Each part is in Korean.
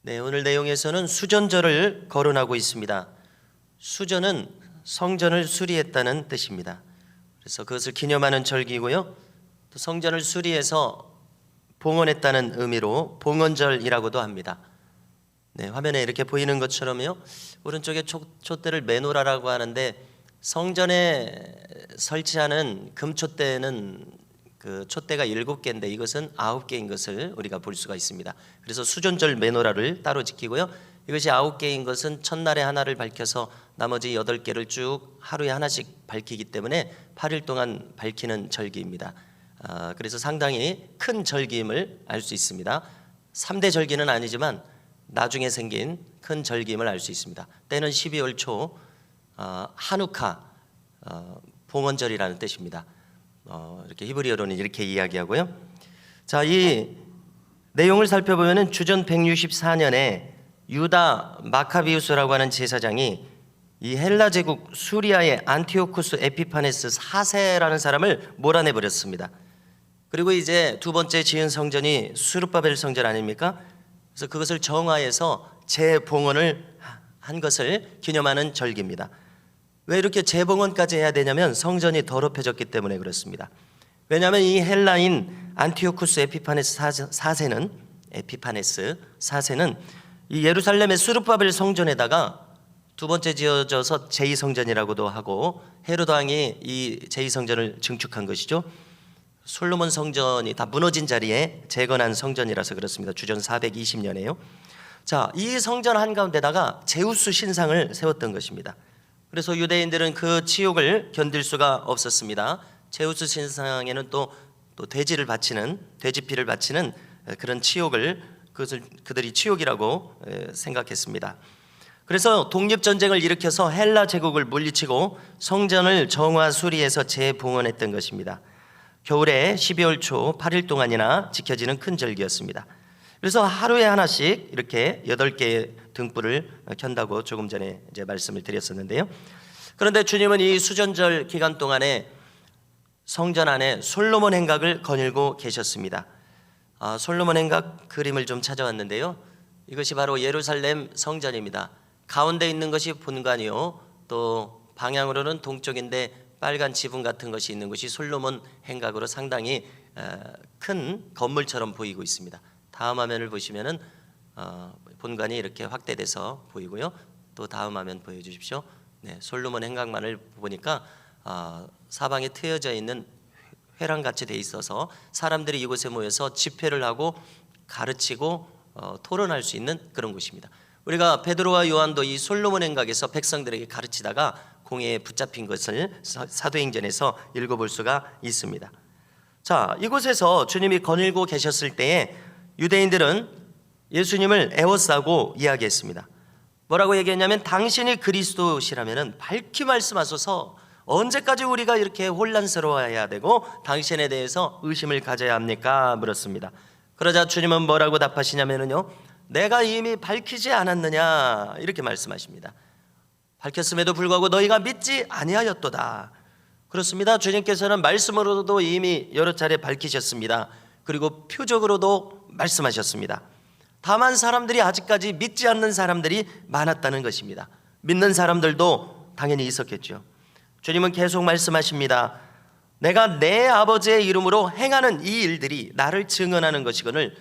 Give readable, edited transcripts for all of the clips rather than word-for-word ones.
네, 오늘 내용에서는 수전절을 거론하고 있습니다. 수전은 성전을 수리했다는 뜻입니다. 그래서 그것을 기념하는 절기고요. 또 성전을 수리해서 봉헌했다는 의미로 봉헌절이라고도 합니다. 네, 화면에 이렇게 보이는 것처럼요. 오른쪽에 촛대를 메노라라고 하는데 성전에 설치하는 금촛대는 그 촛대가 7개인데 이것은 9개인 것을 우리가 볼 수가 있습니다. 그래서 수전절 메노라를 따로 지키고요. 이것이 9개인 것은 첫날에 하나를 밝혀서 나머지 8개를 쭉 하루에 하나씩 밝히기 때문에 8일 동안 밝히는 절기입니다. 그래서 상당히 큰 절기임을 알 수 있습니다. 3대 절기는 아니지만 나중에 생긴 큰 절기임을 알 수 있습니다. 때는 12월 초 하누카 봉헌절이라는 뜻입니다. 이렇게 히브리어로는 이렇게 이야기하고요. 자, 이 내용을 살펴보면은 주전 164년에 유다 마카비우스라고 하는 제사장이 이 헬라 제국 수리아의 안티오쿠스 에피파네스 4세라는 사람을 몰아내 버렸습니다. 그리고 이제 두 번째 지은 성전이 수르바벨 성전 아닙니까? 그래서 그것을 정화해서 재봉헌을 한 것을 기념하는 절기입니다. 왜 이렇게 재봉헌까지 해야 되냐면 성전이 더럽혀졌기 때문에 그렇습니다. 왜냐하면 이 헬라인 안티오쿠스 에피파네스 4세는 이 예루살렘의 수르바벨 성전에다가 두 번째 지어져서 제2성전이라고도 하고 헤로드 왕이 이 제2성전을 증축한 것이죠. 솔로몬 성전이 다 무너진 자리에 재건한 성전이라서 그렇습니다. 주전 420년에요. 자, 이 성전 한가운데다가 제우스 신상을 세웠던 것입니다. 그래서 유대인들은 그 치욕을 견딜 수가 없었습니다. 제우스 신상에는 또 돼지를 바치는 돼지피를 바치는 그런 치욕을 그것을 그들이 치욕이라고 생각했습니다. 그래서 독립전쟁을 일으켜서 헬라 제국을 물리치고 성전을 정화 수리해서 재봉헌했던 것입니다. 겨울에 12월 초 8일 동안이나 지켜지는 큰 절기였습니다. 그래서 하루에 하나씩 이렇게 8개의 등불을 켠다고 조금 전에 이제 말씀을 드렸었는데요. 그런데 주님은 이 수전절 기간 동안에 성전 안에 솔로몬 행각을 거닐고 계셨습니다. 솔로몬 행각 그림을 좀 찾아왔는데요. 이것이 바로 예루살렘 성전입니다. 가운데 있는 것이 본관이요, 또 방향으로는 동쪽인데 빨간 지붕 같은 것이 있는 것이 솔로몬 행각으로 상당히 큰 건물처럼 보이고 있습니다. 다음 화면을 보시면은 본관이 이렇게 확대돼서 보이고요. 또 다음 화면 보여주십시오. 네, 솔로몬 행각만을 보니까 사방에 트여져 있는 회랑같이 돼 있어서 사람들이 이곳에 모여서 집회를 하고 가르치고 토론할 수 있는 그런 곳입니다. 우리가 베드로와 요한도 이 솔로몬 행각에서 백성들에게 가르치다가 공회에 붙잡힌 것을 사도행전에서 읽어볼 수가 있습니다. 자, 이곳에서 주님이 거닐고 계셨을 때에 유대인들은 예수님을 에워싸고 이야기했습니다. 뭐라고 얘기했냐면 당신이 그리스도시라면 밝히 말씀하소서, 언제까지 우리가 이렇게 혼란스러워해야 되고 당신에 대해서 의심을 가져야 합니까? 물었습니다. 그러자 주님은 뭐라고 답하시냐면요, 내가 이미 밝히지 않았느냐 이렇게 말씀하십니다. 밝혔음에도 불구하고 너희가 믿지 아니하였도다. 그렇습니다. 주님께서는 말씀으로도 이미 여러 차례 밝히셨습니다. 그리고 표적으로도 말씀하셨습니다. 다만 사람들이 아직까지 믿지 않는 사람들이 많았다는 것입니다. 믿는 사람들도 당연히 있었겠죠. 주님은 계속 말씀하십니다. 내가 내 아버지의 이름으로 행하는 이 일들이 나를 증언하는 것이거늘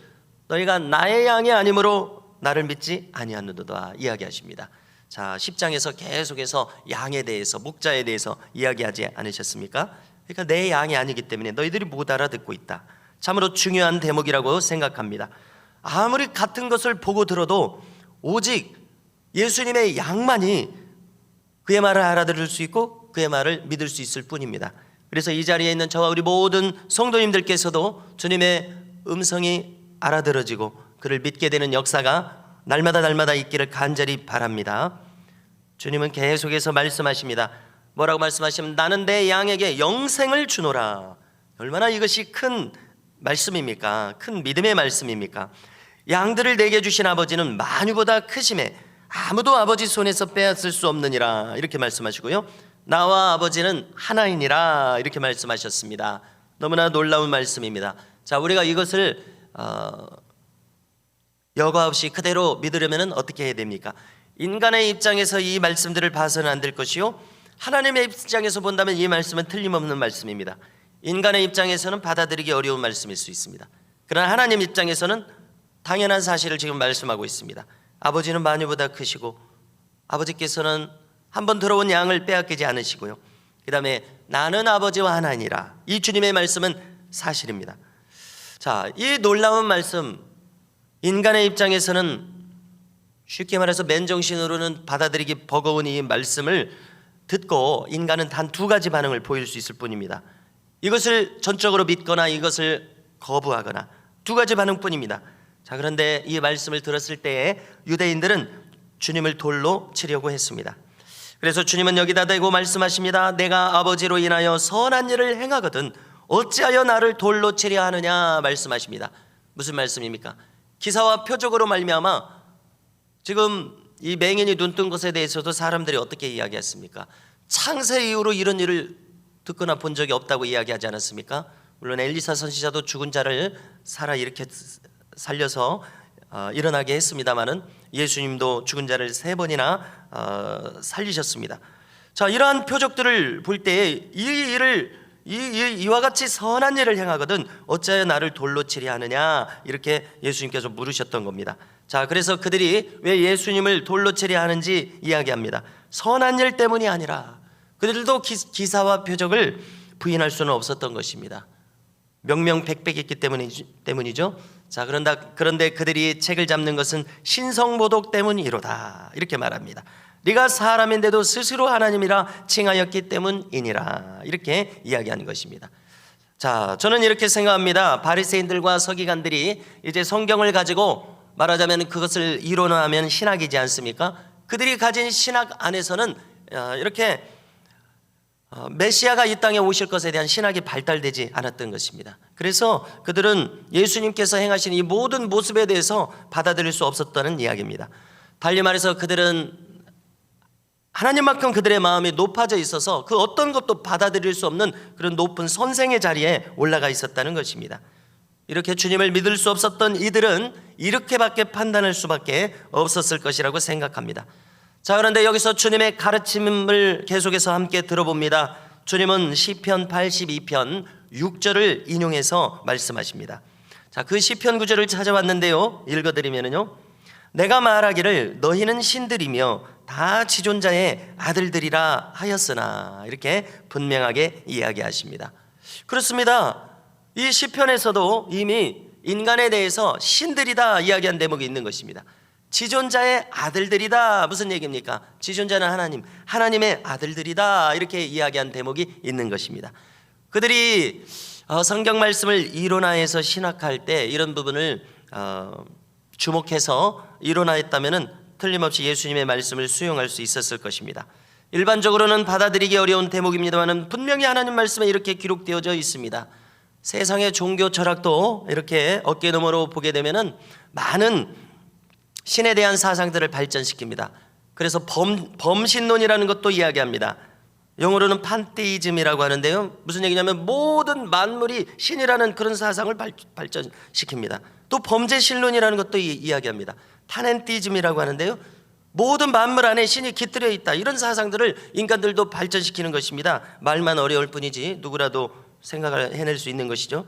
너희가 나의 양이 아니므로 나를 믿지 아니하는도다 이야기하십니다. 자, 10장에서 계속해서 양에 대해서, 목자에 대해서 이야기하지 않으셨습니까? 그러니까 내 양이 아니기 때문에 너희들이 못 알아듣고 있다. 참으로 중요한 대목이라고 생각합니다. 아무리 같은 것을 보고 들어도 오직 예수님의 양만이 그의 말을 알아들을 수 있고 그의 말을 믿을 수 있을 뿐입니다. 그래서 이 자리에 있는 저와 우리 모든 성도님들께서도 주님의 음성이 알아들어지고 그를 믿게 되는 역사가 날마다 있기를 간절히 바랍니다. 주님은 계속해서 말씀하십니다. 뭐라고 말씀하시면 나는 내 양에게 영생을 주노라. 얼마나 이것이 큰 말씀입니까? 큰 믿음의 말씀입니까? 양들을 내게 주신 아버지는 만유보다 크심에 아무도 아버지 손에서 빼앗을 수 없느니라 이렇게 말씀하시고요, 나와 아버지는 하나이니라 이렇게 여과 없이 그대로 믿으려면 어떻게 해야 됩니까? 인간의 입장에서 이 말씀들을 봐서는 안 될 것이요, 하나님의 입장에서 본다면 이 말씀은 틀림없는 말씀입니다. 인간의 입장에서는 받아들이기 어려운 말씀일 수 있습니다. 그러나 하나님 입장에서는 당연한 사실을 지금 말씀하고 있습니다. 아버지는 만유보다 크시고 아버지께서는 한번 들어온 양을 빼앗기지 않으시고요, 그 다음에 나는 아버지와 하나니라, 이 주님의 말씀은 사실입니다. 자, 이 놀라운 말씀, 인간의 입장에서는 쉽게 말해서 맨정신으로는 받아들이기 버거운 이 말씀을 듣고 인간은 단 두 가지 반응을 보일 수 있을 뿐입니다. 이것을 전적으로 믿거나 이것을 거부하거나 두 가지 반응뿐입니다. 자, 그런데 이 말씀을 들었을 때에 유대인들은 주님을 돌로 치려고 했습니다. 그래서 주님은 여기다 대고 말씀하십니다. 내가 아버지로 인하여 선한 일을 행하거든 어찌하여 나를 돌로 치려 하느냐 말씀하십니다. 무슨 말씀입니까? 기사와 표적으로 말미암아 지금 이 맹인이 눈 뜬 것에 대해서도 사람들이 어떻게 이야기했습니까? 창세 이후로 이런 일을 듣거나 본 적이 없다고 이야기하지 않았습니까? 물론 엘리사 선지자도 죽은 자를 살려서 일어나게 했습니다마는 예수님도 죽은 자를 3번이나 살리셨습니다. 자, 이러한 표적들을 볼 때 이 일을 이와 같이 선한 일을 행하거든 어찌하여 나를 돌로 치려 하느냐, 이렇게 예수님께서 물으셨던 겁니다. 자, 그래서 그들이 왜 예수님을 돌로 치려 하는지 이야기합니다. 선한 일 때문이 아니라 그들도 기사와 표적을 부인할 수는 없었던 것입니다. 명명백백했기 때문이죠. 자, 그런데 그들이 책을 잡는 것은 신성모독 때문이로다, 이렇게 말합니다. 네가 사람인데도 스스로 하나님이라 칭하였기 때문이니라, 이렇게 이야기하는 것입니다. 자, 저는 이렇게 생각합니다. 바리새인들과 서기관들이 이제 성경을 가지고 말하자면 그것을 이론화하면 신학이지 않습니까? 그들이 가진 신학 안에서는 이렇게 메시아가 이 땅에 오실 것에 대한 신학이 발달되지 않았던 것입니다. 그래서 그들은 예수님께서 행하신 이 모든 모습에 대해서 받아들일 수 없었다는 이야기입니다. 달리 말해서 그들은 하나님만큼 그들의 마음이 높아져 있어서 그 어떤 것도 받아들일 수 없는 그런 높은 선생의 자리에 올라가 있었다는 것입니다. 이렇게 주님을 믿을 수 없었던 이들은 이렇게밖에 판단할 수밖에 없었을 것이라고 생각합니다. 자, 그런데 여기서 주님의 가르침을 계속해서 함께 들어봅니다. 주님은 시편 82편 6절을 인용해서 말씀하십니다. 자, 그 시편 구절을 찾아왔는데요, 읽어드리면요, 내가 말하기를 너희는 신들이며 다 지존자의 아들들이라 하였으나, 이렇게 분명하게 이야기하십니다. 그렇습니다. 이 시편에서도 이미 인간에 대해서 신들이다 이야기한 대목이 있는 것입니다. 지존자의 아들들이다, 무슨 얘기입니까? 지존자는 하나님의 아들들이다, 이렇게 이야기한 대목이 있는 것입니다. 그들이 성경 말씀을 이론화해서 신학할 때 이런 부분을 주목해서 이론화했다면 틀림없이 예수님의 말씀을 수용할 수 있었을 것입니다. 일반적으로는 받아들이기 어려운 대목입니다만 분명히 하나님 말씀에 이렇게 기록되어져 있습니다. 세상의 종교 철학도 이렇게 어깨너머로 보게 되면은 많은 신에 대한 사상들을 발전시킵니다. 그래서 범신론이라는 것도 이야기합니다. 영어로는 판테이즘이라고 하는데요, 무슨 얘기냐면 모든 만물이 신이라는 그런 사상을 발전시킵니다. 또 범죄신론이라는 것도 이야기합니다. 타넨티즘이라고 하는데요, 모든 만물 안에 신이 깃들여 있다, 이런 사상들을 인간들도 발전시키는 것입니다. 말만 어려울 뿐이지 누구라도 생각을 해낼 수 있는 것이죠.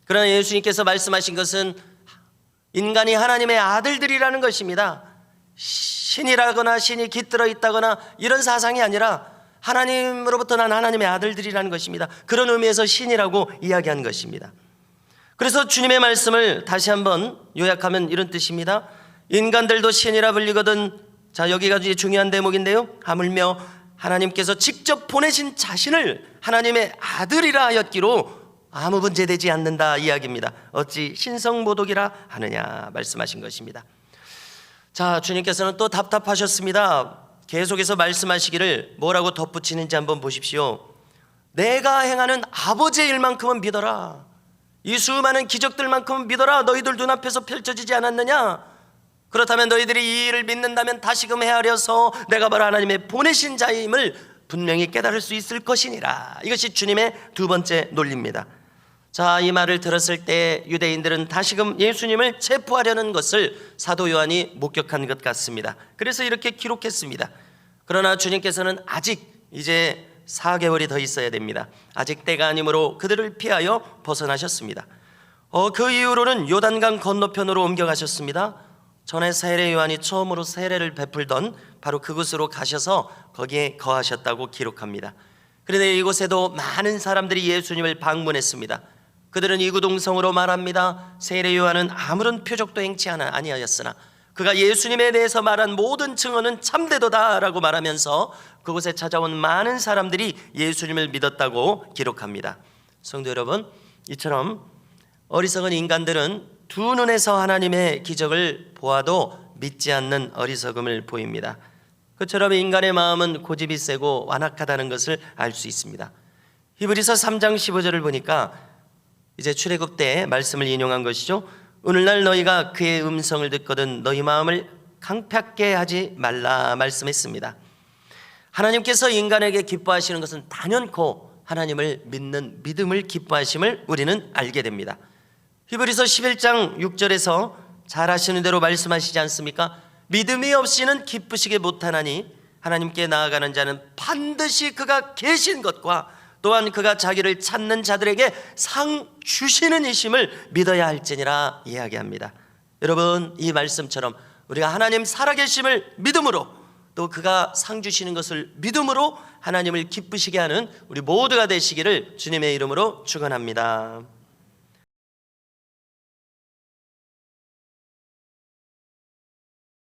그러나 예수님께서 말씀하신 것은 인간이 하나님의 아들들이라는 것입니다. 신이라거나 신이 깃들어 있다거나 이런 사상이 아니라 하나님으로부터 난 하나님의 아들들이라는 것입니다. 그런 의미에서 신이라고 이야기한 것입니다. 그래서 주님의 말씀을 다시 한번 요약하면 이런 뜻입니다. 인간들도 신이라 불리거든. 자, 여기가 이제 중요한 대목인데요, 하물며 하나님께서 직접 보내신 자신을 하나님의 아들이라 하였기로 아무 문제되지 않는다 이야기입니다. 어찌 신성모독이라 하느냐 말씀하신 것입니다. 자, 주님께서는 또 답답하셨습니다. 계속해서 말씀하시기를 뭐라고 덧붙이는지 한번 보십시오. 내가 행하는 아버지의 일만큼은 믿어라. 이 수많은 기적들만큼은 믿어라. 너희들 눈앞에서 펼쳐지지 않았느냐? 그렇다면 너희들이 이 일을 믿는다면 다시금 헤아려서 내가 바로 하나님의 보내신 자임을 분명히 깨달을 수 있을 것이니라. 이것이 주님의 두 번째 논리입니다. 자, 이 말을 들었을 때 유대인들은 다시금 예수님을 체포하려는 것을 사도 요한이 목격한 것 같습니다. 그래서 이렇게 기록했습니다. 그러나 주님께서는 아직 이제 4개월이 더 있어야 됩니다. 아직 때가 아니므로 그들을 피하여 벗어나셨습니다. 그 이후로는 요단강 건너편으로 옮겨가셨습니다. 전에 세례 요한이 처음으로 세례를 베풀던 바로 그곳으로 가셔서 거기에 거하셨다고 기록합니다. 그런데 이곳에도 많은 사람들이 예수님을 방문했습니다. 그들은 이구동성으로 말합니다. 세례 요한은 아무런 표적도 행치 아니하였으나 그가 예수님에 대해서 말한 모든 증언은 참되도다라고 말하면서 그곳에 찾아온 많은 사람들이 예수님을 믿었다고 기록합니다. 성도 여러분, 이처럼 어리석은 인간들은 두 눈에서 하나님의 기적을 보아도 믿지 않는 어리석음을 보입니다. 그처럼 인간의 마음은 고집이 세고 완악하다는 것을 알 수 있습니다. 히브리서 3장 15절을 보니까 이제 출애굽 때 말씀을 인용한 것이죠. 오늘날 너희가 그의 음성을 듣거든 너희 마음을 강팍게 하지 말라 말씀했습니다. 하나님께서 인간에게 기뻐하시는 것은 단연코 하나님을 믿는 믿음을 기뻐하심을 우리는 알게 됩니다. 히브리서 11장 6절에서 잘 아시는 대로 말씀하시지 않습니까? 믿음이 없이는 기쁘시게 못하나니 하나님께 나아가는 자는 반드시 그가 계신 것과 또한 그가 자기를 찾는 자들에게 상 주시는 이심을 믿어야 할지니라 이야기합니다. 여러분, 이 말씀처럼 우리가 하나님 살아계심을 믿음으로 또 그가 상 주시는 것을 믿음으로 하나님을 기쁘시게 하는 우리 모두가 되시기를 주님의 이름으로 축원합니다.